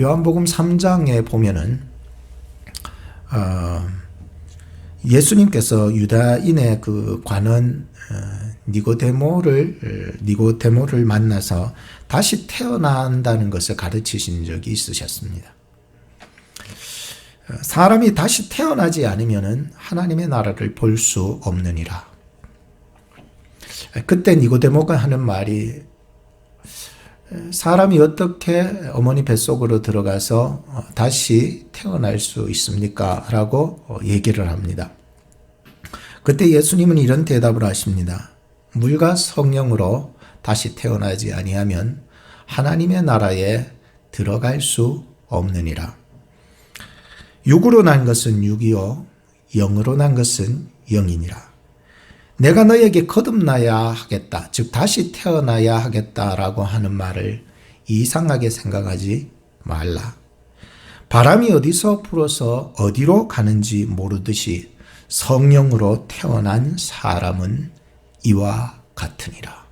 요한복음 3장에 보면은 예수님께서 유다인의 그 관원 니고데모를 만나서 다시 태어난다는 것을 가르치신 적이 있으셨습니다. 사람이 다시 태어나지 않으면은 하나님의 나라를 볼 수 없느니라. 그때 니고데모가 하는 말이, 사람이 어떻게 어머니 뱃속으로 들어가서 다시 태어날 수 있습니까? 라고 얘기를 합니다. 그때 예수님은 이런 대답을 하십니다. 물과 성령으로 다시 태어나지 아니하면 하나님의 나라에 들어갈 수 없느니라. 육으로 난 것은 육이요 영으로 난 것은 영이니라. 내가 너에게 거듭나야 하겠다, 즉 다시 태어나야 하겠다라고 하는 말을 이상하게 생각하지 말라. 바람이 어디서 불어서 어디로 가는지 모르듯이 성령으로 태어난 사람은 이와 같으니라.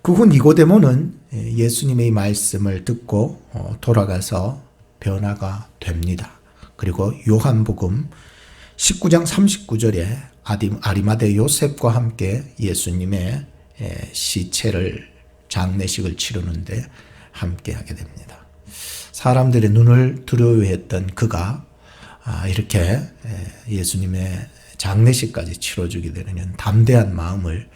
그 후 니고데모는 예수님의 말씀을 듣고 돌아가서 변화가 됩니다. 그리고 요한복음 19장 39절에 아리마대 요셉과 함께 예수님의 장례식을 치르는데 함께 하게 됩니다. 사람들의 눈을 두려워했던 그가 이렇게 예수님의 장례식까지 치러주게 되는 담대한 마음을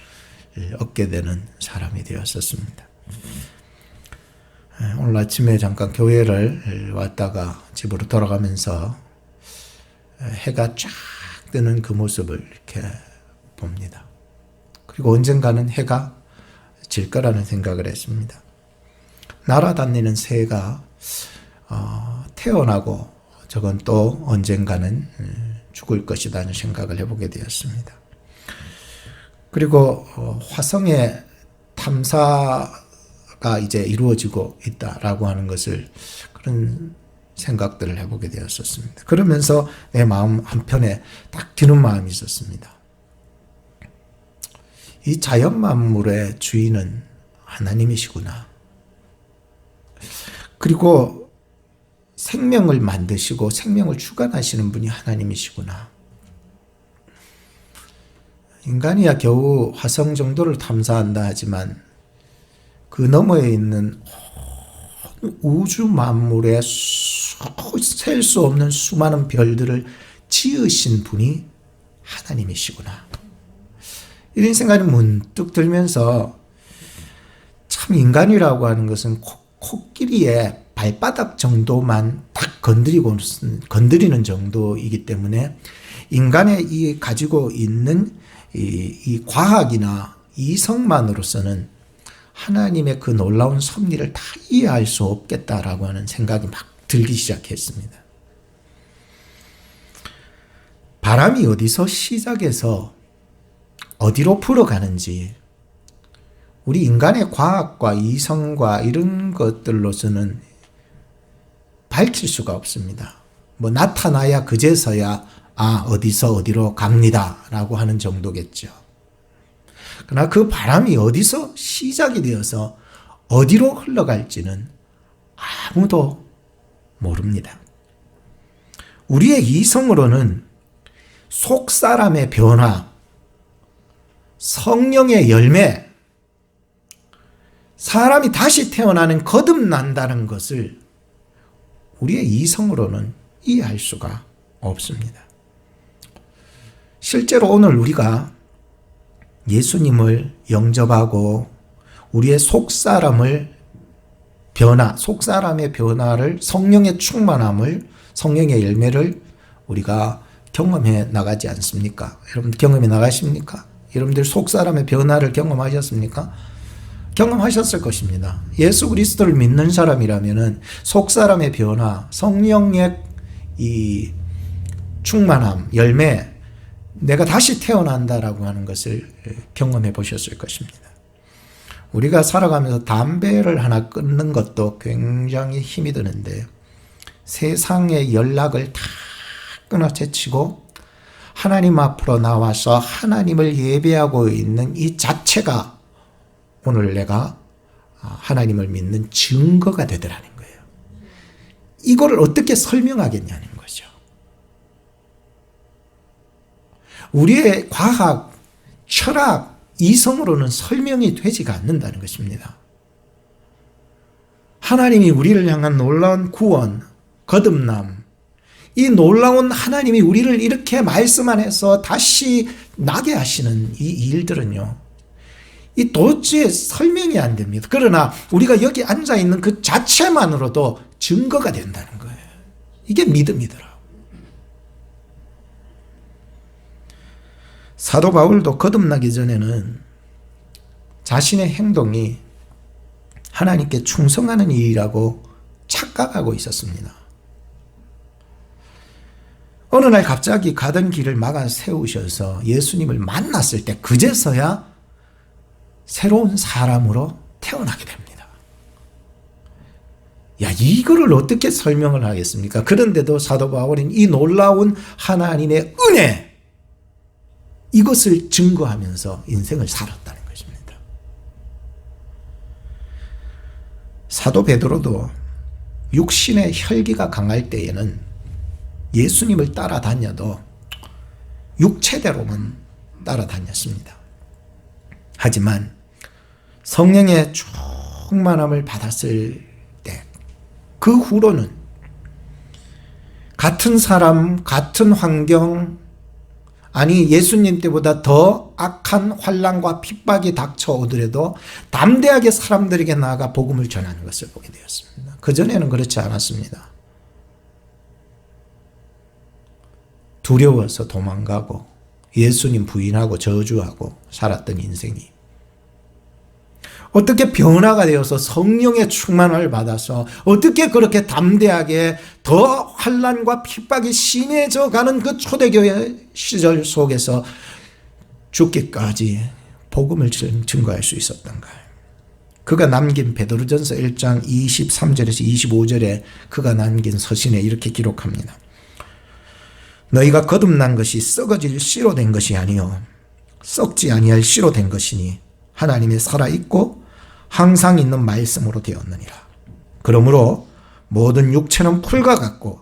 얻게 되는 사람이 되었었습니다. 오늘 아침에 잠깐 교회를 왔다가 집으로 돌아가면서 해가 쫙 뜨는 그 모습을 이렇게 봅니다. 그리고 언젠가는 해가 질 거라는 생각을 했습니다. 날아다니는 새가 태어나고 저건 또 언젠가는 죽을 것이라는 생각을 해보게 되었습니다. 그리고 화성의 탐사가 이제 이루어지고 있다라고 하는 것을, 그런 생각들을 해보게 되었었습니다. 그러면서 내 마음 한편에 딱 드는 마음이 있었습니다. 이 자연 만물의 주인은 하나님이시구나. 그리고 생명을 만드시고 생명을 주관하시는 분이 하나님이시구나. 인간이야 겨우 화성 정도를 탐사한다 하지만 그 너머에 있는 우주 만물의 셀 수 없는 수많은 별들을 지으신 분이 하나님이시구나. 이런 생각이 문득 들면서 참 인간이라고 하는 것은 코끼리의 발바닥 정도만 딱 건드리는 정도이기 때문에 인간의 가지고 있는 이 과학이나 이성만으로서는 하나님의 그 놀라운 섭리를 다 이해할 수 없겠다라고 하는 생각이 막 들기 시작했습니다. 바람이 어디서 시작해서 어디로 불어가는지 우리 인간의 과학과 이성과 이런 것들로서는 밝힐 수가 없습니다. 뭐 나타나야 그제서야 어디서 어디로 갑니다 라고 하는 정도겠죠. 그러나 그 바람이 어디서 시작이 되어서 어디로 흘러갈지는 아무도 모릅니다. 우리의 이성으로는 속사람의 변화, 성령의 열매, 사람이 다시 태어나는 거듭난다는 것을 우리의 이성으로는 이해할 수가 없습니다. 실제로 오늘 우리가 예수님을 영접하고 우리의 속사람의 변화를, 성령의 충만함을, 성령의 열매를 우리가 경험해 나가지 않습니까? 여러분들 경험해 나가십니까? 여러분들 속사람의 변화를 경험하셨습니까? 경험하셨을 것입니다. 예수 그리스도를 믿는 사람이라면은 속사람의 변화, 성령의 이 충만함, 열매, 내가 다시 태어난다라고 하는 것을 경험해 보셨을 것입니다. 우리가 살아가면서 담배를 하나 끊는 것도 굉장히 힘이 드는데 세상의 연락을 다 끊어제치고 하나님 앞으로 나와서 하나님을 예배하고 있는 이 자체가 오늘 내가 하나님을 믿는 증거가 되더라는 거예요. 이거를 어떻게 설명하겠냐는 거죠. 우리의 과학, 철학, 이성으로는 설명이 되지가 않는다는 것입니다. 하나님이 우리를 향한 놀라운 구원, 거듭남, 이 놀라운 하나님이 우리를 이렇게 말씀 안에서 다시 나게 하시는 이 일들은요, 이 도저히 설명이 안 됩니다. 그러나 우리가 여기 앉아있는 그 자체만으로도 증거가 된다는 거예요. 이게 믿음이더라. 사도 바울도 거듭나기 전에는 자신의 행동이 하나님께 충성하는 일이라고 착각하고 있었습니다. 어느 날 갑자기 가던 길을 막아 세우셔서 예수님을 만났을 때 그제서야 새로운 사람으로 태어나게 됩니다. 야, 이거를 어떻게 설명을 하겠습니까? 그런데도 사도 바울은 이 놀라운 하나님의 은혜, 이것을 증거하면서 인생을 살았다는 것입니다. 사도 베드로도 육신의 혈기가 강할 때에는 예수님을 따라다녀도 육체대로만 따라다녔습니다. 하지만 성령의 충만함을 받았을 때 그 후로는 같은 사람, 같은 환경, 아니 예수님 때보다 더 악한 환난과 핍박이 닥쳐오더라도 담대하게 사람들에게 나아가 복음을 전하는 것을 보게 되었습니다. 그전에는 그렇지 않았습니다. 두려워서 도망가고 예수님 부인하고 저주하고 살았던 인생이 어떻게 변화가 되어서 성령의 충만을 받아서 어떻게 그렇게 담대하게 더 환난과 핍박이 심해져 가는 그 초대교회 시절 속에서 죽기까지 복음을 증거할 수 있었던가. 그가 남긴 베드로전서 1장 23절에서 25절에 그가 남긴 서신에 이렇게 기록합니다. 너희가 거듭난 것이 썩어질 씨로 된 것이 아니요 썩지 아니할 씨로 된 것이니 하나님이 살아있고 항상 있는 말씀으로 되었느니라. 그러므로 모든 육체는 풀과 같고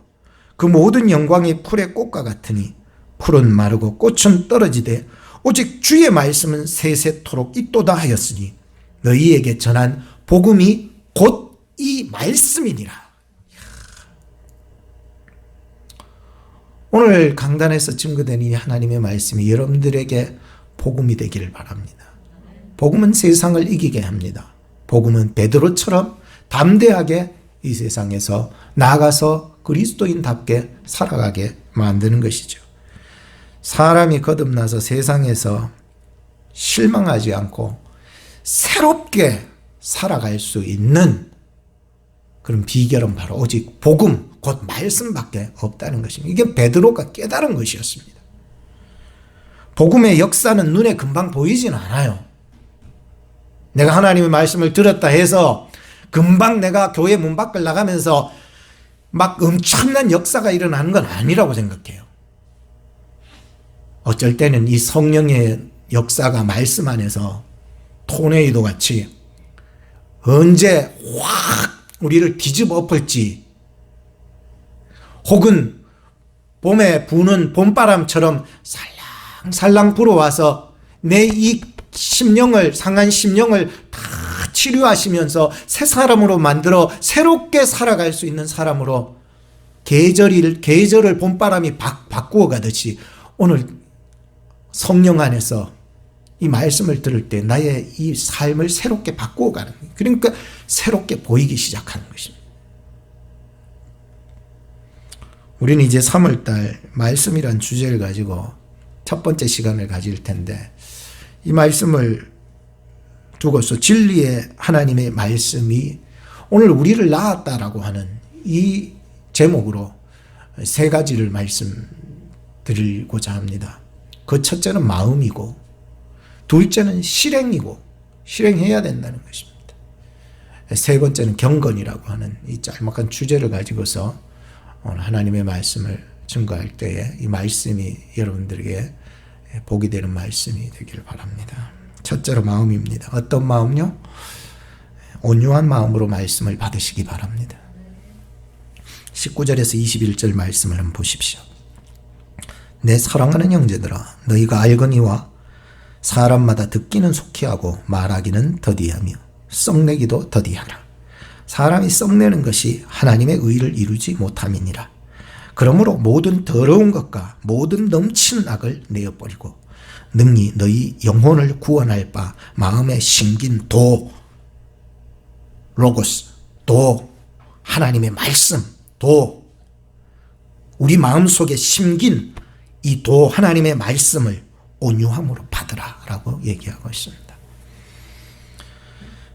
그 모든 영광이 풀의 꽃과 같으니 풀은 마르고 꽃은 떨어지되 오직 주의 말씀은 세세토록 있도다 하였으니 너희에게 전한 복음이 곧 이 말씀이니라. 오늘 강단에서 증거된 이 하나님의 말씀이 여러분들에게 복음이 되기를 바랍니다. 복음은 세상을 이기게 합니다. 복음은 베드로처럼 담대하게 이 세상에서 나아가서 그리스도인답게 살아가게 만드는 것이죠. 사람이 거듭나서 세상에서 실망하지 않고 새롭게 살아갈 수 있는 그런 비결은 바로 오직 복음, 곧 말씀밖에 없다는 것입니다. 이게 베드로가 깨달은 것이었습니다. 복음의 역사는 눈에 금방 보이지는 않아요. 내가 하나님의 말씀을 들었다 해서 금방 내가 교회 문 밖을 나가면서 막 엄청난 역사가 일어나는 건 아니라고 생각해요. 어쩔 때는 이 성령의 역사가 말씀 안에서 토네이도 같이 언제 확 우리를 뒤집어 엎을지, 혹은 봄에 부는 봄바람처럼 살랑살랑 불어와서 내 이 심령을, 상한 심령을 다 치료하시면서 새 사람으로 만들어 새롭게 살아갈 수 있는 사람으로 계절을 봄바람이 바꾸어 가듯이 오늘 성령 안에서 이 말씀을 들을 때 나의 이 삶을 새롭게 바꾸어 가는 거예요. 그러니까 새롭게 보이기 시작하는 것입니다. 우리는 이제 3월달 말씀이란 주제를 가지고 첫 번째 시간을 가질 텐데, 이 말씀을 두고서 진리의 하나님의 말씀이 오늘 우리를 낳았다라고 하는 이 제목으로 세 가지를 말씀드리고자 합니다. 그 첫째는 마음이고, 둘째는 실행이고, 실행해야 된다는 것입니다. 세 번째는 경건이라고 하는 이 짤막한 주제를 가지고서 오늘 하나님의 말씀을 증거할 때에 이 말씀이 여러분들에게 복이 되는 말씀이 되기를 바랍니다. 첫째로 마음입니다. 어떤 마음요? 온유한 마음으로 말씀을 받으시기 바랍니다. 19절에서 21절 말씀을 한번 보십시오. 내 사랑하는 형제들아, 너희가 알거니와 사람마다 듣기는 속히 하고 말하기는 더디하며 썩내기도 더디하라. 사람이 썩내는 것이 하나님의 의를 이루지 못함이니라. 그러므로 모든 더러운 것과 모든 넘치는 악을 내어버리고 능히 너희 영혼을 구원할 바 마음에 심긴 도, 로고스, 도, 하나님의 말씀, 도, 우리 마음속에 심긴 이 도 하나님의 말씀을 온유함으로 받으라 라고 얘기하고 있습니다.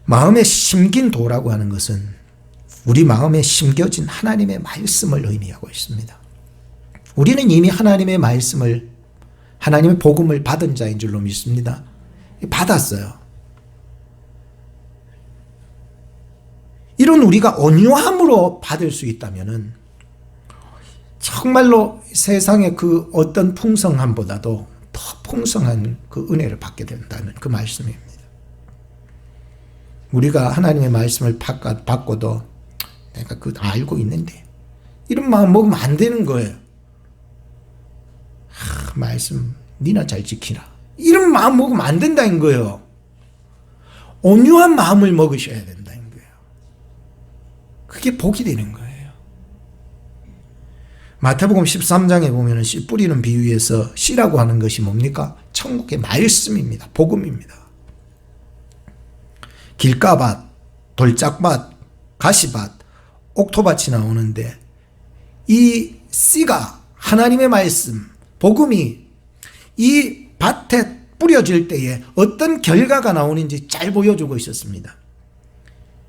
마음에 심긴 도라고 하는 것은 우리 마음에 심겨진 하나님의 말씀을 의미하고 있습니다. 우리는 이미 하나님의 말씀을, 하나님의 복음을 받은 자인 줄로 믿습니다. 받았어요. 이런 우리가 온유함으로 받을 수 있다면은 정말로 세상의 그 어떤 풍성함보다도 더 풍성한 그 은혜를 받게 된다는 그 말씀입니다. 우리가 하나님의 말씀을 받고도 내가 그거 알고 있는데 이런 마음 먹으면 안 되는 거예요. 말씀 니나 잘 지키라. 이런 마음 먹으면 안 된다는 거예요. 온유한 마음을 먹으셔야 된다는 거예요. 그게 복이 되는 거예요. 마태복음 13장에 보면 씨 뿌리는 비유에서 씨라고 하는 것이 뭡니까? 천국의 말씀입니다. 복음입니다. 길가밭, 돌짝밭, 가시밭, 옥토밭이 나오는데 이 씨가 하나님의 말씀, 복음이 이 밭에 뿌려질 때에 어떤 결과가 나오는지 잘 보여주고 있었습니다.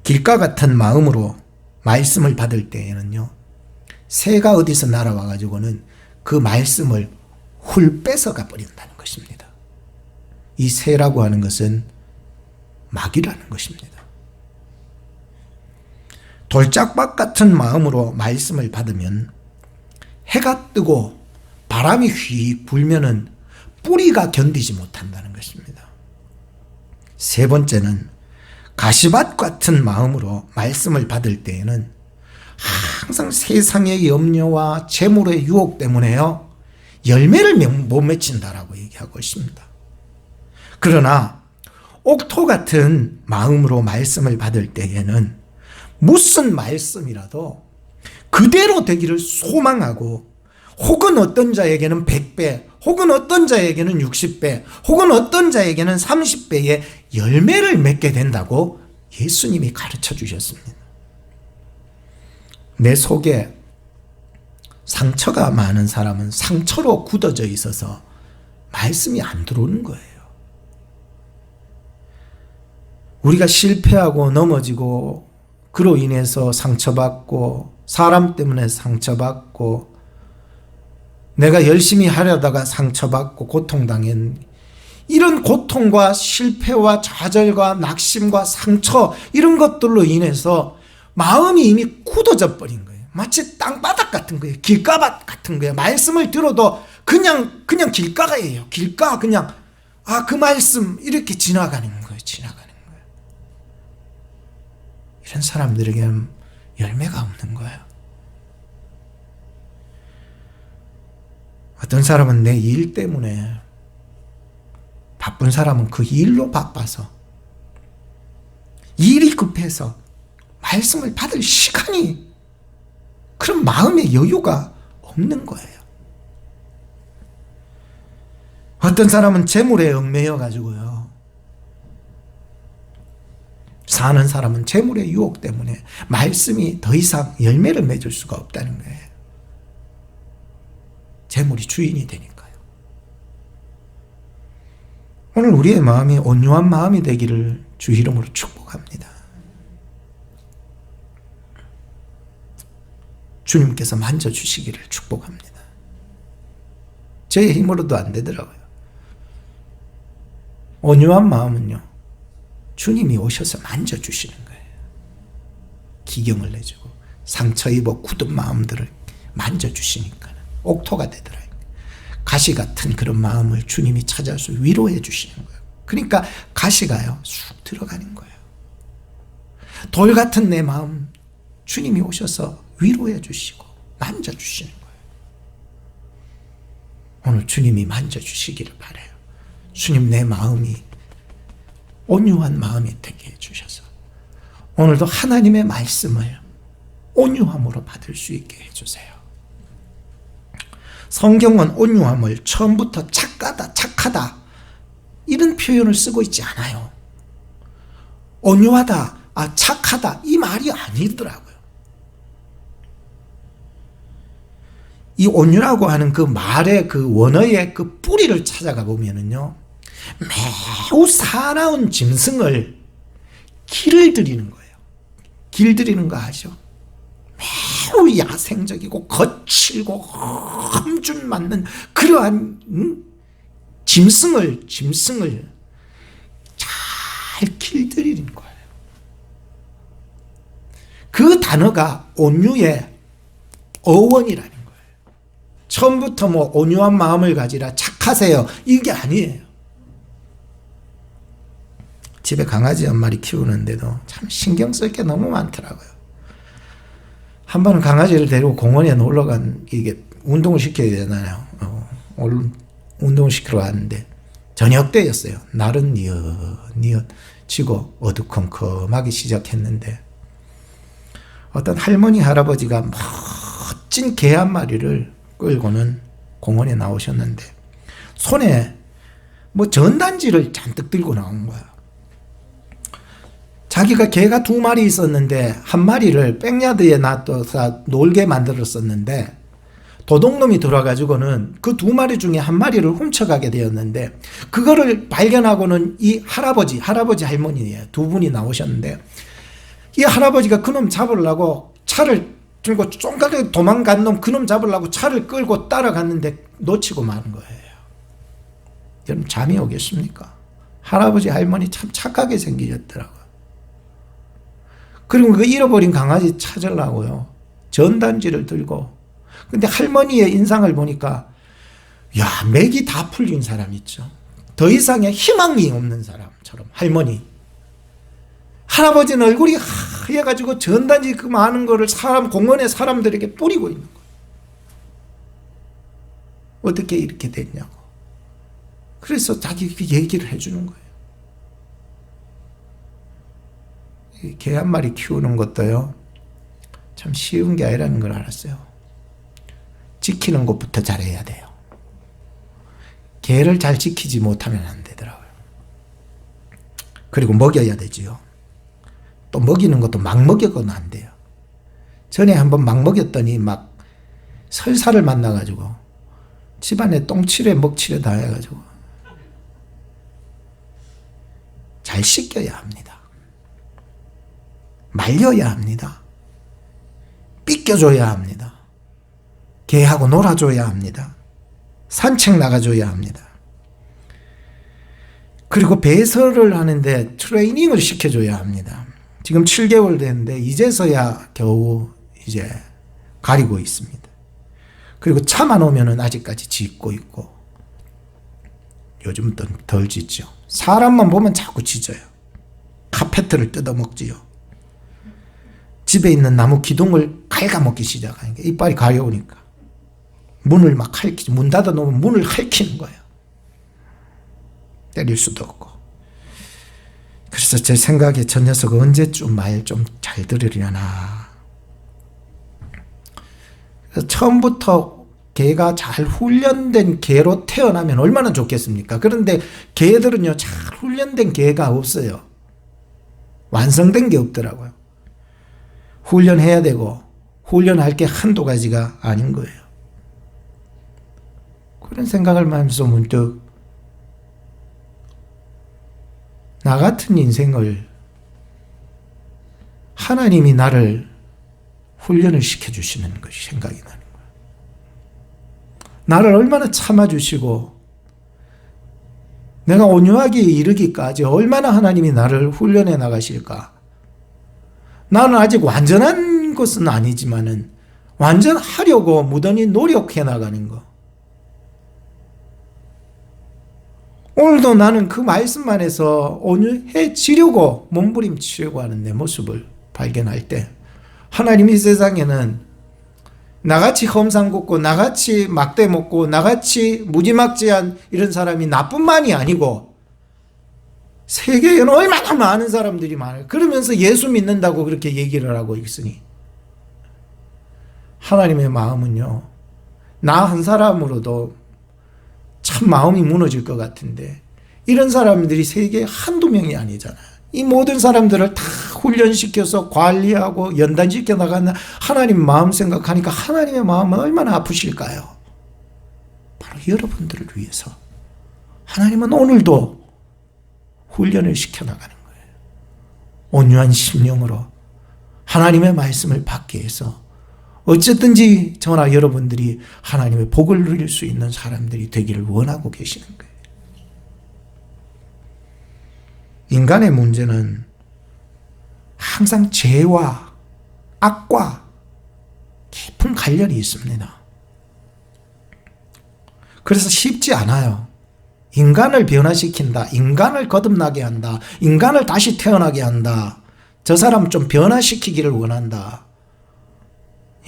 길가 같은 마음으로 말씀을 받을 때에는요, 새가 어디서 날아와 가지고는 그 말씀을 훌 뺏어가 버린다는 것입니다. 이 새라고 하는 것은 마귀라는 것입니다. 돌짝밭 같은 마음으로 말씀을 받으면 해가 뜨고 바람이 휙 불면은 뿌리가 견디지 못한다는 것입니다. 세 번째는 가시밭 같은 마음으로 말씀을 받을 때에는 항상 세상의 염려와 재물의 유혹 때문에요, 열매를 못 맺힌다라고 얘기하고 있습니다. 그러나 옥토 같은 마음으로 말씀을 받을 때에는 무슨 말씀이라도 그대로 되기를 소망하고, 혹은 어떤 자에게는 100배, 혹은 어떤 자에게는 60배, 혹은 어떤 자에게는 30배의 열매를 맺게 된다고 예수님이 가르쳐 주셨습니다. 내 속에 상처가 많은 사람은 상처로 굳어져 있어서 말씀이 안 들어오는 거예요. 우리가 실패하고 넘어지고 그로 인해서 상처받고, 사람 때문에 상처받고, 내가 열심히 하려다가 상처받고 고통당한 이런 고통과 실패와 좌절과 낙심과 상처, 이런 것들로 인해서 마음이 이미 굳어져 버린 거예요. 마치 땅바닥 같은 거예요. 길가밭 같은 거예요. 말씀을 들어도 그냥 길가가예요. 길가, 그냥 그 말씀 이렇게 지나가는 거예요. 지나가는 거예요. 이런 사람들에게는 열매가 없는 거예요. 어떤 사람은 내 일 때문에, 바쁜 사람은 그 일로 바빠서, 일이 급해서 말씀을 받을 시간이, 그런 마음의 여유가 없는 거예요. 어떤 사람은 재물에 얽매여 가지고요, 사는 사람은 재물의 유혹 때문에 말씀이 더 이상 열매를 맺을 수가 없다는 거예요. 재물이 주인이 되니까요. 오늘 우리의 마음이 온유한 마음이 되기를 주 이름으로 축복합니다. 주님께서 만져주시기를 축복합니다. 제 힘으로도 안 되더라고요. 온유한 마음은요, 주님이 오셔서 만져주시는 거예요. 기경을 내주고 상처 입어 굳은 마음들을 만져주시니까 옥토가 되더라고요. 가시 같은 그런 마음을 주님이 찾아서 위로해 주시는 거예요. 그러니까 가시가요 쑥 들어가는 거예요. 돌 같은 내 마음 주님이 오셔서 위로해 주시고 만져주시는 거예요. 오늘 주님이 만져주시기를 바라요. 주님, 내 마음이 온유한 마음이 되게 해주셔서 오늘도 하나님의 말씀을 온유함으로 받을 수 있게 해주세요. 성경은 온유함을 처음부터 착하다, 착하다 이런 표현을 쓰고 있지 않아요. 온유하다, 착하다 이 말이 아니더라고요. 이 온유라고 하는 그 말의 그 원어의 그 뿌리를 찾아가 보면은요, 매우 사나운 짐승을 길을 들이는 거예요. 길 들이는 거 아죠? 매우 야생적이고 거칠고 험준 맞는 그러한 짐승을 잘 길들이는 거예요. 그 단어가 온유의 어원이라는 거예요. 처음부터 뭐 온유한 마음을 가지라, 착하세요 이게 아니에요. 집에 강아지 한 마리 키우는데도 참 신경 쓸 게 너무 많더라고요. 한 번은 강아지를 데리고 공원에 놀러 이게 운동을 시켜야 되잖아요. 운동을 시키러 왔는데 저녁 때였어요. 날은 뉘엿 지고 어두컴컴하기 시작했는데 어떤 할머니 할아버지가 멋진 개 한 마리를 끌고는 공원에 나오셨는데 손에 뭐 전단지를 잔뜩 들고 나온 거야. 자기가 개가 2마리 있었는데 한 마리를 백야드에 놔둬서 놀게 만들었었는데 도둑놈이 들어와가지고는 그 2마리 중에 한 마리를 훔쳐가게 되었는데 그거를 발견하고는 이 할아버지 할머니예요. 2분이 나오셨는데 이 할아버지가 그놈 잡으려고 차를 들고 쫑가게 도망간 놈 그놈 잡으려고 차를 끌고 따라갔는데 놓치고 마는 거예요. 여러분 잠이 오겠습니까? 할아버지 할머니 참 착하게 생기셨더라고요. 그리고 그 잃어버린 강아지 찾으려고요. 전단지를 들고. 근데 할머니의 인상을 보니까 야, 맥이 다 풀린 사람 있죠. 더 이상의 희망이 없는 사람처럼 할머니. 할아버지는 얼굴이 하얘가지고 전단지 그 많은 거를 공원의 사람들에게 뿌리고 있는 거예요. 어떻게 이렇게 됐냐고. 그래서 자기 그 얘기를 해주는 거예요. 개 한 마리 키우는 것도요, 참 쉬운 게 아니라는 걸 알았어요. 지키는 것부터 잘해야 돼요. 개를 잘 지키지 못하면 안 되더라고요. 그리고 먹여야 되지요. 또 먹이는 것도 막 먹여서는 안 돼요. 전에 한번 막 먹였더니 막 설사를 만나가지고 집안에 똥칠에 먹칠에 다 해가지고 잘 씻겨야 합니다. 말려야 합니다. 삐껴줘야 합니다. 개하고 놀아줘야 합니다. 산책 나가줘야 합니다. 그리고 배설을 하는데 트레이닝을 시켜줘야 합니다. 지금 7개월 됐는데 이제서야 겨우 이제 가리고 있습니다. 그리고 차만 오면은 아직까지 짖고 있고 요즘은 덜 짖죠. 사람만 보면 자꾸 짖어요. 카페트를 뜯어먹지요. 집에 있는 나무 기둥을 갉아먹기 시작하니까 이빨이 가려우니까 문을 막 문 닫아놓으면 문을 핥히는 거예요. 때릴 수도 없고. 그래서 제 생각에 저 녀석 언제쯤 말 좀 잘 들으려나. 그래서 처음부터 개가 잘 훈련된 개로 태어나면 얼마나 좋겠습니까? 그런데 개들은요, 잘 훈련된 개가 없어요. 완성된 게 없더라고요. 훈련해야 되고 훈련할 게 한두 가지가 아닌 거예요. 그런 생각을 하면서 문득 나 같은 인생을 하나님이 나를 훈련을 시켜주시는 것이 생각이 나는 거예요. 나를 얼마나 참아주시고 내가 온유하게 이르기까지 얼마나 하나님이 나를 훈련해 나가실까. 나는 아직 완전한 것은 아니지만은 완전하려고 무던히 노력해 나가는 거. 오늘도 나는 그 말씀만 해서 온유해지려고 몸부림치려고 하는 내 모습을 발견할 때 하나님이 세상에는 나같이 험상 걷고 나같이 막대 먹고 나같이 무지막지한 이런 사람이 나뿐만이 아니고 세계에는 얼마나 많은 사람들이 많아요. 그러면서 예수 믿는다고 그렇게 얘기를 하고 있으니 하나님의 마음은요, 나 한 사람으로도 참 마음이 무너질 것 같은데 이런 사람들이 세계에 한두 명이 아니잖아요. 이 모든 사람들을 다 훈련시켜서 관리하고 연단시켜 나가는 하나님 마음 생각하니까 하나님의 마음은 얼마나 아프실까요? 바로 여러분들을 위해서 하나님은 오늘도 훈련을 시켜나가는 거예요. 온유한 심령으로 하나님의 말씀을 받기 위해서 어쨌든지 저나 여러분들이 하나님의 복을 누릴 수 있는 사람들이 되기를 원하고 계시는 거예요. 인간의 문제는 항상 죄와 악과 깊은 관련이 있습니다. 그래서 쉽지 않아요. 인간을 변화시킨다, 인간을 거듭나게 한다, 인간을 다시 태어나게 한다, 저 사람 좀 변화시키기를 원한다.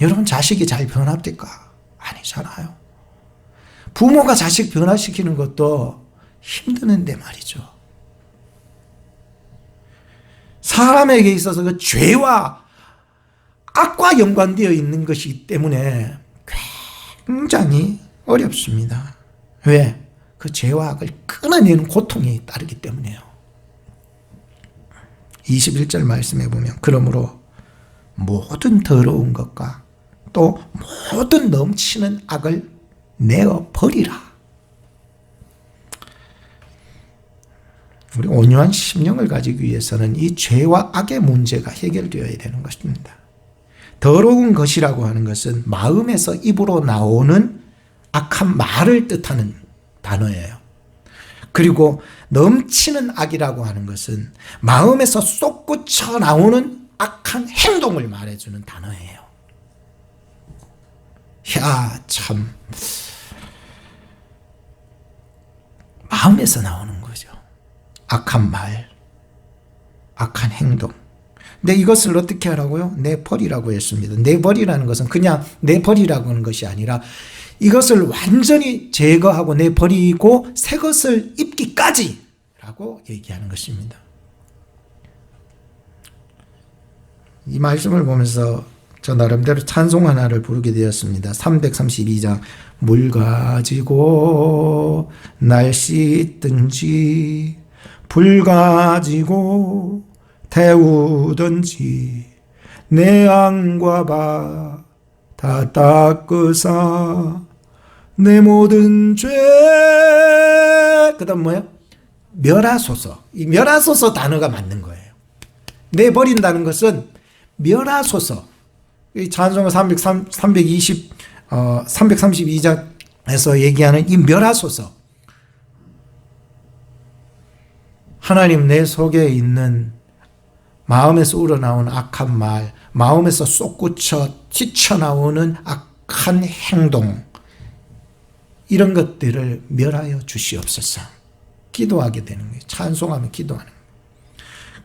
여러분, 자식이 잘 변화될까? 아니잖아요. 부모가 자식 변화시키는 것도 힘드는데 말이죠. 사람에게 있어서 그 죄와 악과 연관되어 있는 것이기 때문에 굉장히 어렵습니다. 왜? 그 죄와 악을 끊어내는 고통이 따르기 때문에요. 21절 말씀해 보면 그러므로 모든 더러운 것과 또 모든 넘치는 악을 내어 버리라. 우리 온유한 심령을 가지기 위해서는 이 죄와 악의 문제가 해결되어야 되는 것입니다. 더러운 것이라고 하는 것은 마음에서 입으로 나오는 악한 말을 뜻하는 단어예요. 그리고 넘치는 악이라고 하는 것은 마음에서 솟구쳐 나오는 악한 행동을 말해주는 단어예요. 야, 참 마음에서 나오는 거죠. 악한 말, 악한 행동. 근데 이것을 어떻게 하라고요? 내버리라고 했습니다. 내버리라는 것은 그냥 내버리라고 하는 것이 아니라 이것을 완전히 제거하고 내버리고 새 것을 입기까지 라고 얘기하는 것입니다. 이 말씀을 보면서 저 나름대로 찬송 하나를 부르게 되었습니다. 332장 물 가지고 날 씻든지 불 가지고 태우든지 내 안과 바 다 닦으사 내 모든 죄 그 다음 뭐예요? 멸하소서. 이 멸하소서 단어가 맞는 거예요. 내버린다는 것은 멸하소서. 이 찬송가 332장에서 얘기하는 이 멸하소서. 하나님, 내 속에 있는 마음에서 우러나오는 악한 말, 마음에서 솟구쳐 튀쳐나오는 악한 행동, 이런 것들을 멸하여 주시옵소서. 기도하게 되는 거예요. 찬송하면 기도하는 거예요.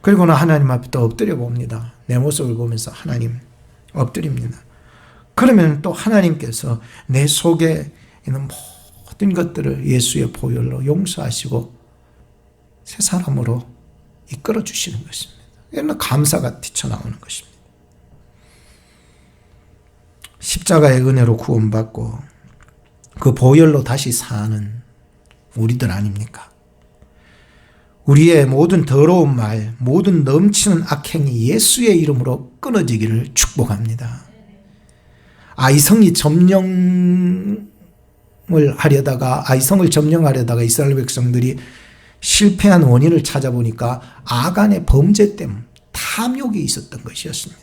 그리고는 하나님 앞에 또 엎드려 봅니다. 내 모습을 보면서 하나님 엎드립니다. 그러면 또 하나님께서 내 속에 있는 모든 것들을 예수의 보혈로 용서하시고 새 사람으로 이끌어 주시는 것입니다. 이런 감사가 튀쳐나오는 것입니다. 십자가의 은혜로 구원받고 그 보혈로 다시 사는 우리들 아닙니까? 우리의 모든 더러운 말, 모든 넘치는 악행이 예수의 이름으로 끊어지기를 축복합니다. 아이성을 점령하려다가 이스라엘 백성들이 실패한 원인을 찾아보니까 아간의 범죄 때문에 탐욕이 있었던 것이었습니다.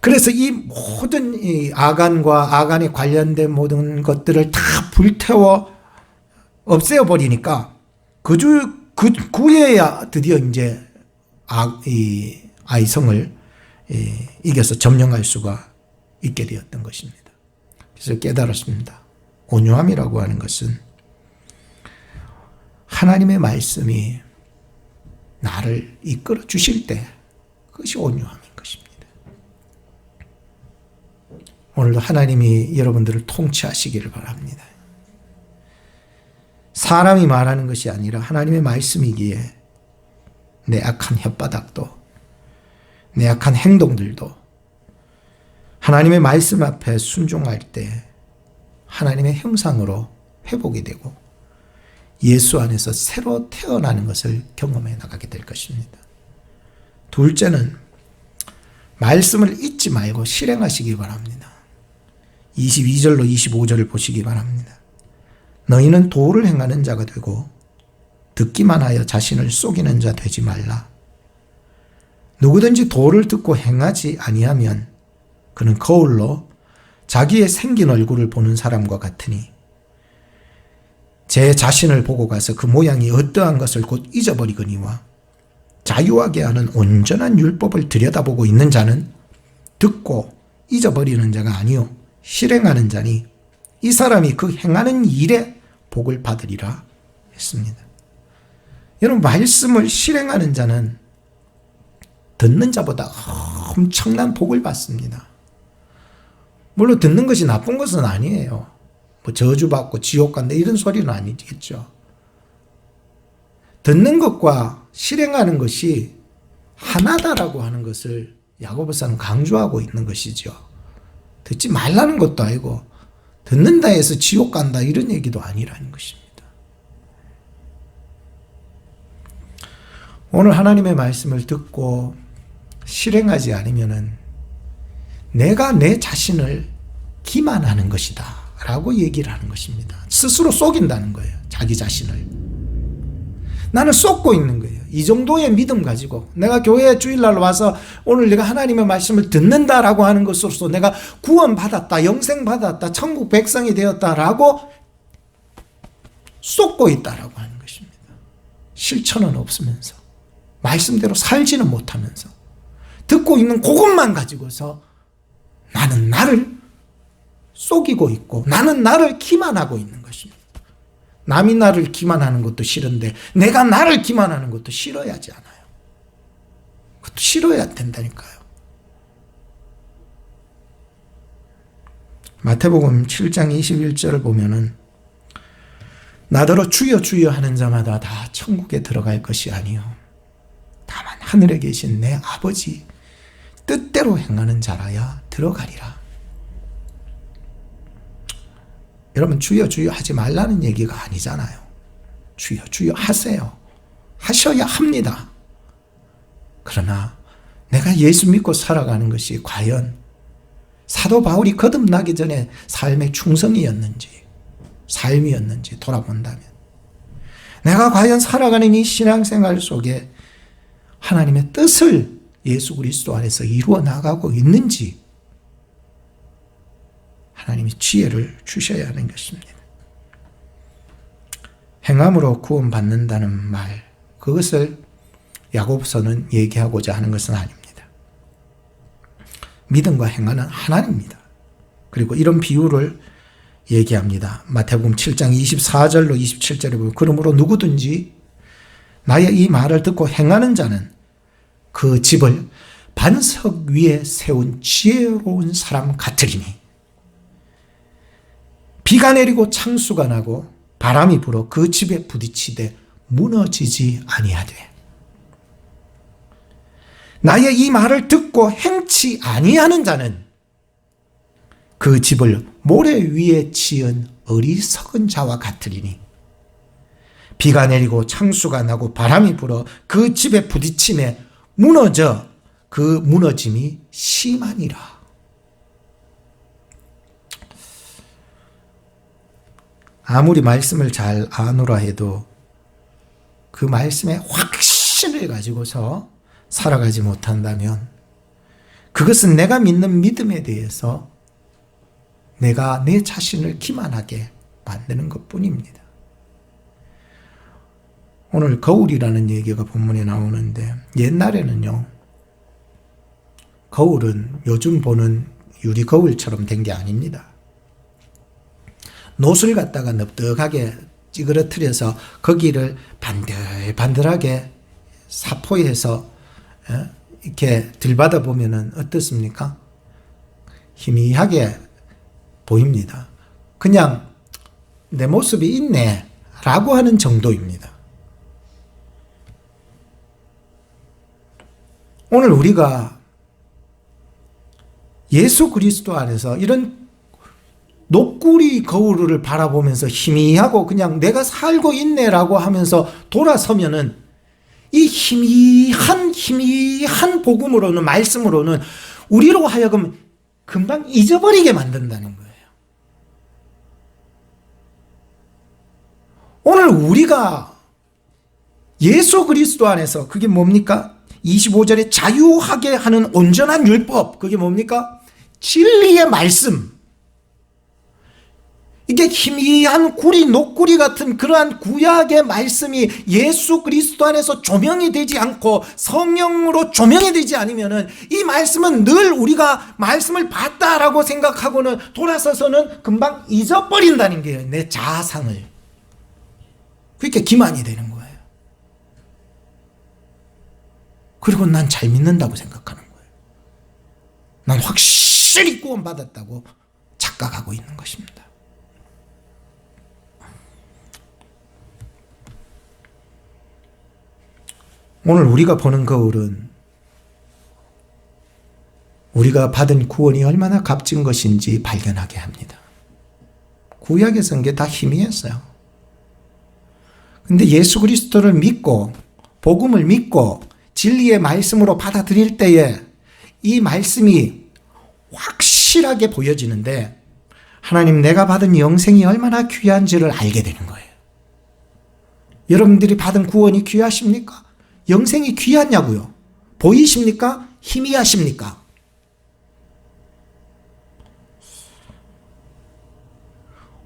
그래서 이 모든 이 아간과 아간에 관련된 모든 것들을 다 불태워 없애버리니까 그후에야 드디어 이제 이 아이성을 이겨서 점령할 수가 있게 되었던 것입니다. 그래서 깨달았습니다. 온유함이라고 하는 것은 하나님의 말씀이 나를 이끌어 주실 때 그것이 온유함입니다. 오늘도 하나님이 여러분들을 통치하시기를 바랍니다. 사람이 말하는 것이 아니라 하나님의 말씀이기에 내 악한 혓바닥도 내 악한 행동들도 하나님의 말씀 앞에 순종할 때 하나님의 형상으로 회복이 되고 예수 안에서 새로 태어나는 것을 경험해 나가게 될 것입니다. 둘째는 말씀을 잊지 말고 실행하시기 바랍니다. 22절로 25절을 보시기 바랍니다. 너희는 도를 행하는 자가 되고 듣기만 하여 자신을 속이는 자 되지 말라. 누구든지 도를 듣고 행하지 아니하면 그는 거울로 자기의 생긴 얼굴을 보는 사람과 같으니 제 자신을 보고 가서 그 모양이 어떠한 것을 곧 잊어버리거니와 자유하게 하는 온전한 율법을 들여다보고 있는 자는 듣고 잊어버리는 자가 아니요 실행하는 자니 이 사람이 그 행하는 일에 복을 받으리라 했습니다. 여러분, 말씀을 실행하는 자는 듣는 자보다 엄청난 복을 받습니다. 물론 듣는 것이 나쁜 것은 아니에요. 뭐 저주받고 지옥 간다 이런 소리는 아니겠죠. 듣는 것과 실행하는 것이 하나다라고 하는 것을 야고보서는 강조하고 있는 것이죠. 듣지 말라는 것도 아니고 듣는다 해서 지옥 간다 이런 얘기도 아니라는 것입니다. 오늘 하나님의 말씀을 듣고 실행하지 않으면은 내가 내 자신을 기만하는 것이다 라고 얘기를 하는 것입니다. 스스로 속인다는 거예요. 자기 자신을. 나는 쏟고 있는 거예요. 이 정도의 믿음 가지고 내가 교회에 주일날 와서 오늘 내가 하나님의 말씀을 듣는다라고 하는 것으로서 내가 구원받았다, 영생받았다, 천국 백성이 되었다라고 쏟고 있다라고 하는 것입니다. 실천은 없으면서 말씀대로 살지는 못하면서 듣고 있는 그것만 가지고서 나는 나를 속이고 있고 나는 나를 기만하고 있는 것입니다. 남이 나를 기만하는 것도 싫은데 내가 나를 기만하는 것도 싫어야지 않아요. 그것도 싫어야 된다니까요. 마태복음 7장 21절을 보면은 나더러 주여 주여 하는 자마다 다 천국에 들어갈 것이 아니요 다만 하늘에 계신 내 아버지 뜻대로 행하는 자라야 들어가리라. 여러분, 주여 주여 하지 말라는 얘기가 아니잖아요. 주여 주여 하세요. 하셔야 합니다. 그러나 내가 예수 믿고 살아가는 것이 과연 사도 바울이 거듭나기 전에 삶의 충성이었는지 삶이었는지 돌아본다면 내가 과연 살아가는 이 신앙생활 속에 하나님의 뜻을 예수 그리스도 안에서 이루어 나가고 있는지 하나님이 지혜를 주셔야 하는 것입니다. 행함으로 구원받는다는 말, 그것을 야고보서는 얘기하고자 하는 것은 아닙니다. 믿음과 행하는 하나입니다. 그리고 이런 비유를 얘기합니다. 마태복음 7장 24절로 27절에 보면 그러므로 누구든지 나의 이 말을 듣고 행하는 자는 그 집을 반석 위에 세운 지혜로운 사람 같으리니 비가 내리고 창수가 나고 바람이 불어 그 집에 부딪히되 무너지지 아니하되 나의 이 말을 듣고 행치 아니하는 자는 그 집을 모래 위에 지은 어리석은 자와 같으리니 비가 내리고 창수가 나고 바람이 불어 그 집에 부딪힘에 무너져 그 무너짐이 심하니라. 아무리 말씀을 잘 아노라 해도 그 말씀의 확신을 가지고서 살아가지 못한다면 그것은 내가 믿는 믿음에 대해서 내가 내 자신을 기만하게 만드는 것뿐입니다. 오늘 거울이라는 얘기가 본문에 나오는데 옛날에는요, 거울은 요즘 보는 유리 거울처럼 된 게 아닙니다. 노술 갖다가 넙득하게 찌그러뜨려서 거기를 반들반들하게 사포해서 이렇게 들받아 보면은 어떻습니까? 희미하게 보입니다. 그냥 내 모습이 있네 라고 하는 정도입니다. 오늘 우리가 예수 그리스도 안에서 이런 녹구리 거울을 바라보면서 희미하고 그냥 내가 살고 있네라고 하면서 돌아서면은 이 희미한 복음으로는, 말씀으로는 우리로 하여금 금방 잊어버리게 만든다는 거예요. 오늘 우리가 예수 그리스도 안에서 그게 뭡니까? 25절에 자유하게 하는 온전한 율법, 그게 뭡니까? 진리의 말씀. 이게 희미한 구리, 녹구리 같은 그러한 구약의 말씀이 예수 그리스도 안에서 조명이 되지 않고 성령으로 조명이 되지 않으면은 이 말씀은 늘 우리가 말씀을 봤다라고 생각하고는 돌아서서는 금방 잊어버린다는 거예요. 내 자아상을. 그렇게 기만이 되는 거예요. 그리고 난 잘 믿는다고 생각하는 거예요. 난 확실히 구원받았다고 착각하고 있는 것입니다. 오늘 우리가 보는 거울은 우리가 받은 구원이 얼마나 값진 것인지 발견하게 합니다. 구약에서는 게 다 희미했어요. 근데 예수 그리스도를 믿고 복음을 믿고 진리의 말씀으로 받아들일 때에 이 말씀이 확실하게 보여지는데 하나님, 내가 받은 영생이 얼마나 귀한지를 알게 되는 거예요. 여러분들이 받은 구원이 귀하십니까? 영생이 귀하냐고요? 보이십니까? 희미하십니까?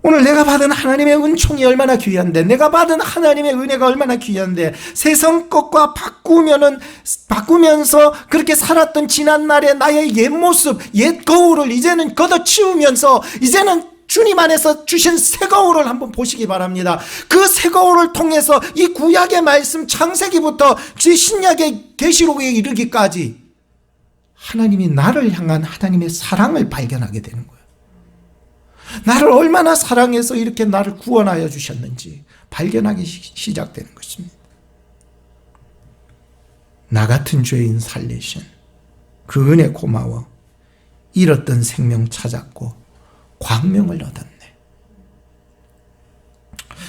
오늘 내가 받은 하나님의 은총이 얼마나 귀한데, 내가 받은 하나님의 은혜가 얼마나 귀한데, 세상 것과 바꾸면서 그렇게 살았던 지난날의 나의 옛 모습, 옛 거울을 이제는 걷어치우면서 이제는 주님 안에서 주신 새 거울을 한번 보시기 바랍니다. 그 새 거울을 통해서 이 구약의 말씀 창세기부터 신약의 계시록에 이르기까지 하나님이 나를 향한 하나님의 사랑을 발견하게 되는 거예요. 나를 얼마나 사랑해서 이렇게 나를 구원하여 주셨는지 발견하기 시작되는 것입니다. 나 같은 죄인 살리신 그 은혜 고마워. 잃었던 생명 찾았고 광명을 얻었네.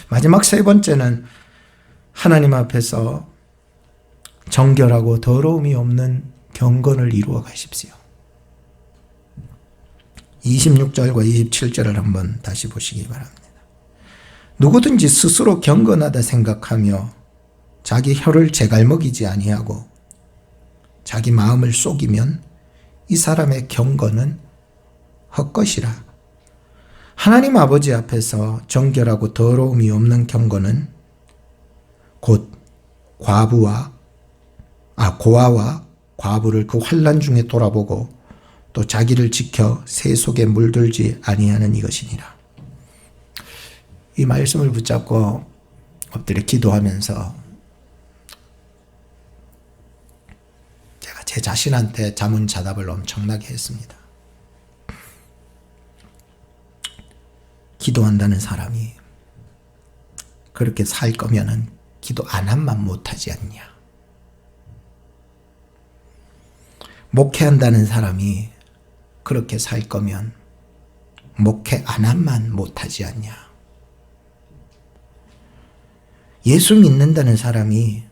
마지막 세 번째는 하나님 앞에서 정결하고 더러움이 없는 경건을 이루어 가십시오. 26절과 27절을 한번 다시 보시기 바랍니다. 누구든지 스스로 경건하다 생각하며 자기 혀를 제갈먹이지 아니하고 자기 마음을 속이면 이 사람의 경건은 헛것이라. 하나님 아버지 앞에서 정결하고 더러움이 없는 경건은 곧 고아와 과부를 그 환난 중에 돌아보고 또 자기를 지켜 새 속에 물들지 아니하는 이것이니라. 이 말씀을 붙잡고 엎드려 기도하면서 제가 제 자신한테 자문자답을 엄청나게 했습니다. 기도한다는 사람이 그렇게 살 거면은 기도 안 한만 못하지 않냐. 목회한다는 사람이 그렇게 살 거면 목회 안 한만 못하지 않냐. 예수 믿는다는 사람이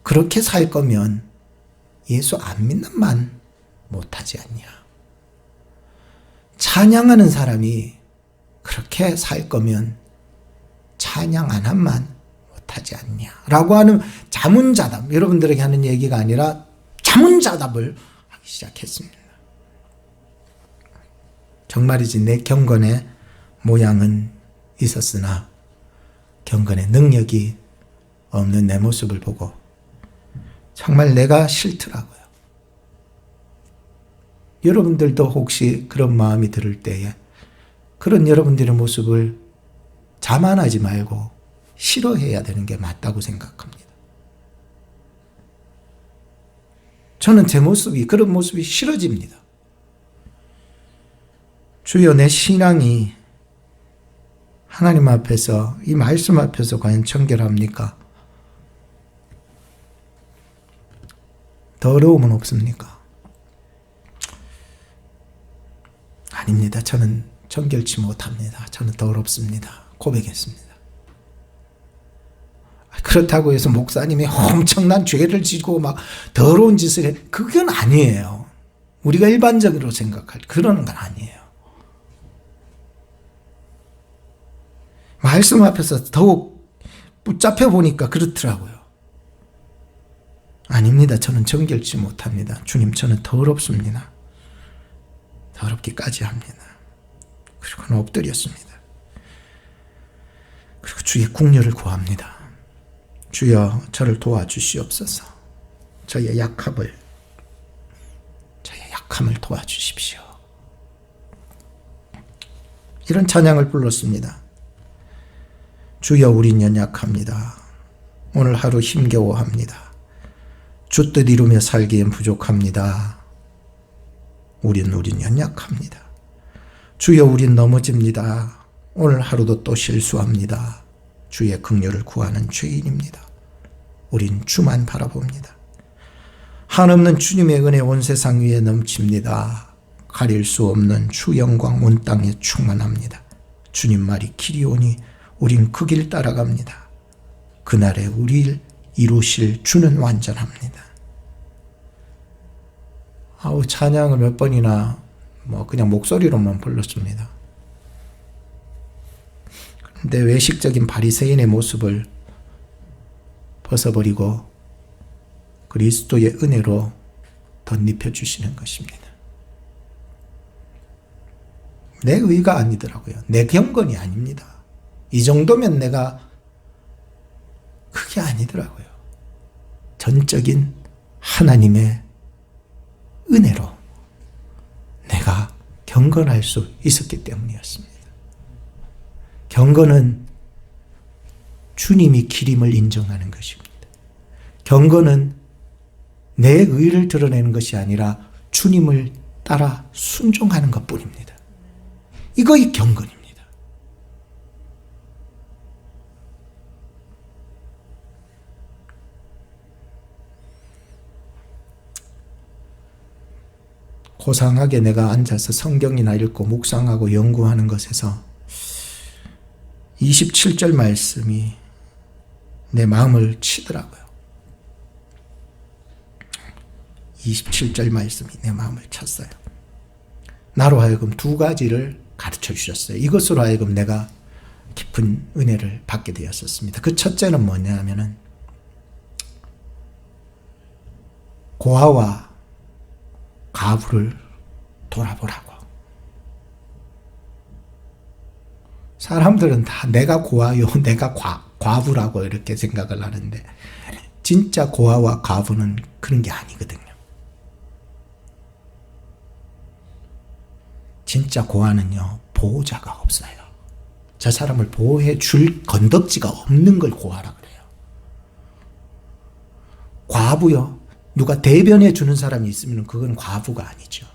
그렇게 살 거면 예수 안 믿는 만 못하지 않냐. 찬양하는 사람이 그렇게 살 거면 찬양 안 한만 못하지 않냐 라고 하는 자문자답, 여러분들에게 하는 얘기가 아니라 자문자답을 하기 시작했습니다. 정말이지 내 경건의 모양은 있었으나 경건의 능력이 없는 내 모습을 보고 정말 내가 싫더라고요. 여러분들도 혹시 그런 마음이 들을 때에 그런 여러분들의 모습을 자만하지 말고 싫어해야 되는 게 맞다고 생각합니다. 저는 제 모습이, 그런 모습이 싫어집니다. 주여, 내 신앙이 하나님 앞에서, 이 말씀 앞에서 과연 청결합니까? 더러움은 없습니까? 아닙니다. 저는 정결치 못합니다. 저는 더럽습니다. 고백했습니다. 그렇다고 해서 목사님이 엄청난 죄를 지고 막 더러운 짓을 해. 그건 아니에요. 우리가 일반적으로 생각할 그러는 건 아니에요. 말씀 앞에서 더욱 붙잡혀 보니까 그렇더라고요. 아닙니다. 저는 정결치 못합니다. 주님, 저는 더럽습니다. 더럽기까지 합니다. 그리고 엎드렸습니다. 그리고 주의 국려를 구합니다. 주여, 저를 도와주시옵소서. 저의 약함을 도와주십시오. 이런 찬양을 불렀습니다. 주여, 우린 연약합니다. 오늘 하루 힘겨워합니다. 주 뜻 이루며 살기엔 부족합니다. 우린 연약합니다. 주여, 우린 넘어집니다. 오늘 하루도 또 실수합니다. 주의 긍휼을 구하는 죄인입니다. 우린 주만 바라봅니다. 한없는 주님의 은혜 온 세상 위에 넘칩니다. 가릴 수 없는 주 영광 온 땅에 충만합니다. 주님 말이 길이 오니 우린 그 길 따라갑니다. 그날에 우리를 이루실 주는 완전합니다. 찬양을 몇 번이나 그냥 목소리로만 불렀습니다. 그런데 외식적인 바리새인의 모습을 벗어버리고 그리스도의 은혜로 덧입혀 주시는 것입니다. 내 의가 아니더라고요. 내 경건이 아닙니다. 이 정도면 그게 아니더라고요. 전적인 하나님의 은혜로 내가 경건할 수 있었기 때문이었습니다. 경건은 주님이 길임을 인정하는 것입니다. 경건은 내 의를 드러내는 것이 아니라 주님을 따라 순종하는 것뿐입니다. 이것이 경건입니다. 고상하게 내가 앉아서 성경이나 읽고 묵상하고 연구하는 것에서 27절 말씀이 내 마음을 치더라고요. 27절 말씀이 내 마음을 쳤어요. 나로 하여금 두 가지를 가르쳐 주셨어요. 이것으로 하여금 내가 깊은 은혜를 받게 되었었습니다. 그 첫째는 뭐냐면은 고아와 과부를 돌아보라고. 사람들은 다 내가 고아요, 내가 과부라고 이렇게 생각을 하는데 진짜 고아와 과부는 그런 게 아니거든요. 진짜 고아는요, 보호자가 없어요. 저 사람을 보호해 줄 건덕지가 없는 걸 고아라 그래요. 과부요, 누가 대변해 주는 사람이 있으면 그건 과부가 아니죠.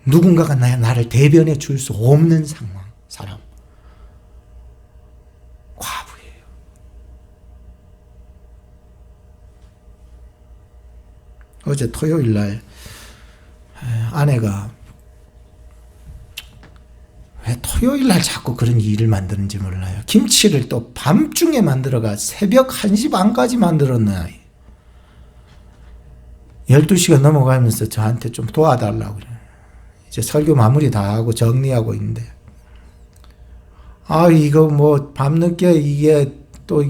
누군가가 나를 대변해 줄 수 없는 사람. 과부예요. 어제 토요일 날 아내가 왜 토요일 날 자꾸 그런 일을 만드는지 몰라요. 김치를 또 밤중에 만들어가 새벽 1시 반까지 만들었나. 12시가 넘어가면서 저한테 좀 도와달라고 그래요. 이제 설교 마무리 다 하고 정리하고 있는데, 이거 밤늦게 이게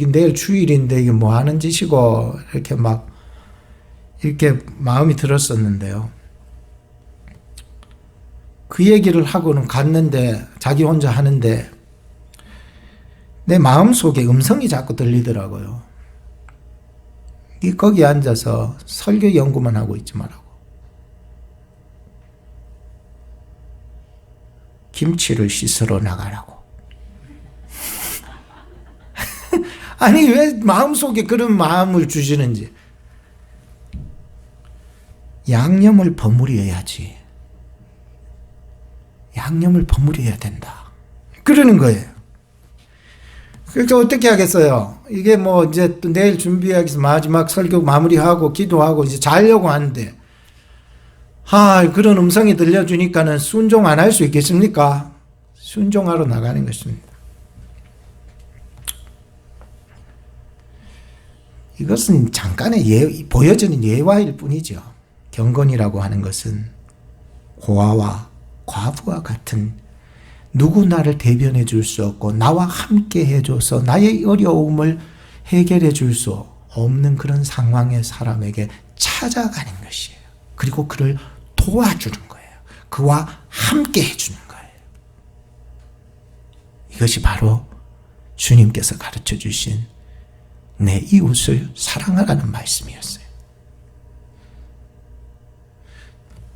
내일 주일인데 이게 뭐 하는 짓이고, 이렇게 마음이 들었었는데요. 그 얘기를 하고는 갔는데, 자기 혼자 하는데, 내 마음속에 음성이 자꾸 들리더라고요. 거기 앉아서 설교 연구만 하고 있지 말라고. 김치를 씻으러 나가라고. 아니, 왜 마음속에 그런 마음을 주시는지. 양념을 버무려야지. 양념을 버무려야 된다. 그러는 거예요. 그러니까 어떻게 하겠어요? 이게 뭐 이제 또 내일 준비하기 위해서 마지막 설교 마무리하고 기도하고 이제 자려고 하는데, 그런 음성이 들려주니까는 순종 안 할 수 있겠습니까? 순종하러 나가는 것입니다. 이것은 잠깐의 보여지는 예화일 뿐이죠. 경건이라고 하는 것은 고아와 과부와 같은 누구 나를 대변해 줄 수 없고 나와 함께 해줘서 나의 어려움을 해결해 줄 수 없는 그런 상황의 사람에게 찾아가는 것이에요. 그리고 그를 도와주는 거예요. 그와 함께 해주는 거예요. 이것이 바로 주님께서 가르쳐 주신 내 이웃을 사랑하라는 말씀이었어요.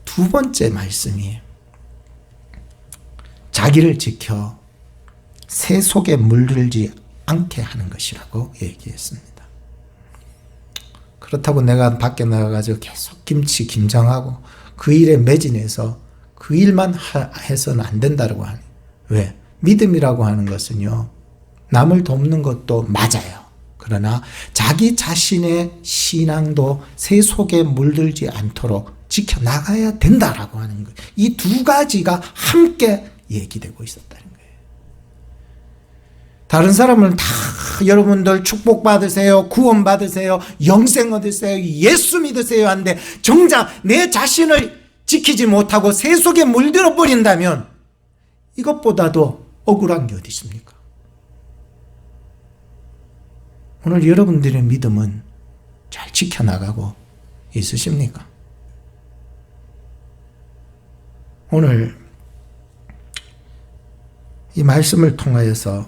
두 번째 말씀이 자기를 지켜 새 속에 물들지 않게 하는 것이라고 얘기했습니다. 그렇다고 내가 밖에 나가가지고 계속 김장하고 그 일에 매진해서 그 일만 해서는 안 된다고 하니. 왜? 믿음이라고 하는 것은요, 남을 돕는 것도 맞아요. 그러나 자기 자신의 신앙도 새 속에 물들지 않도록 지켜나가야 된다라고 하는 거예요. 이 두 가지가 함께 얘기되고 있었다는 거예요. 다른 사람은 다 여러분들 축복받으세요, 구원받으세요, 영생 얻으세요, 예수 믿으세요 하는데 정작 내 자신을 지키지 못하고 새 속에 물들어 버린다면 이것보다도 억울한 게 어디 있습니까? 오늘 여러분들의 믿음은 잘 지켜나가고 있으십니까? 오늘 이 말씀을 통하여서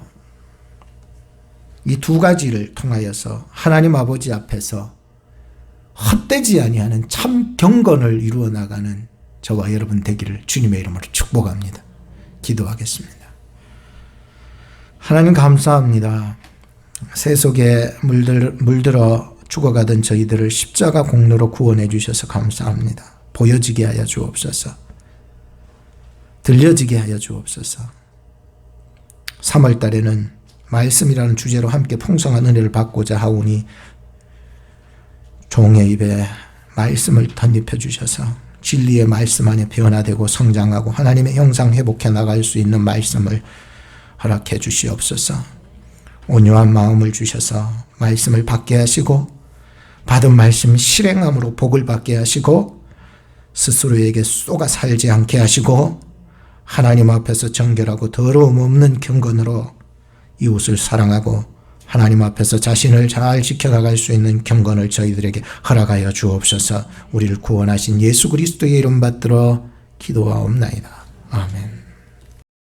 이 두 가지를 통하여서 하나님 아버지 앞에서 헛되지 아니하는 참 경건을 이루어 나가는 저와 여러분 되기를 주님의 이름으로 축복합니다. 기도하겠습니다. 하나님 감사합니다. 새 속에 물들어 죽어가던 저희들을 십자가 공로로 구원해 주셔서 감사합니다. 보여지게 하여 주옵소서. 들려지게 하여 주옵소서. 3월 달에는 말씀이라는 주제로 함께 풍성한 은혜를 받고자 하오니 종의 입에 말씀을 덧입혀 주셔서 진리의 말씀 안에 변화되고 성장하고 하나님의 형상 회복해 나갈 수 있는 말씀을 허락해 주시옵소서. 온유한 마음을 주셔서 말씀을 받게 하시고 받은 말씀 실행함으로 복을 받게 하시고 스스로에게 쏘가 살지 않게 하시고 하나님 앞에서 정결하고 더러움 없는 경건으로 이웃을 사랑하고 하나님 앞에서 자신을 잘 지켜나갈 수 있는 경건을 저희들에게 허락하여 주옵소서. 우리를 구원하신 예수 그리스도의 이름 받들어 기도하옵나이다. 아멘.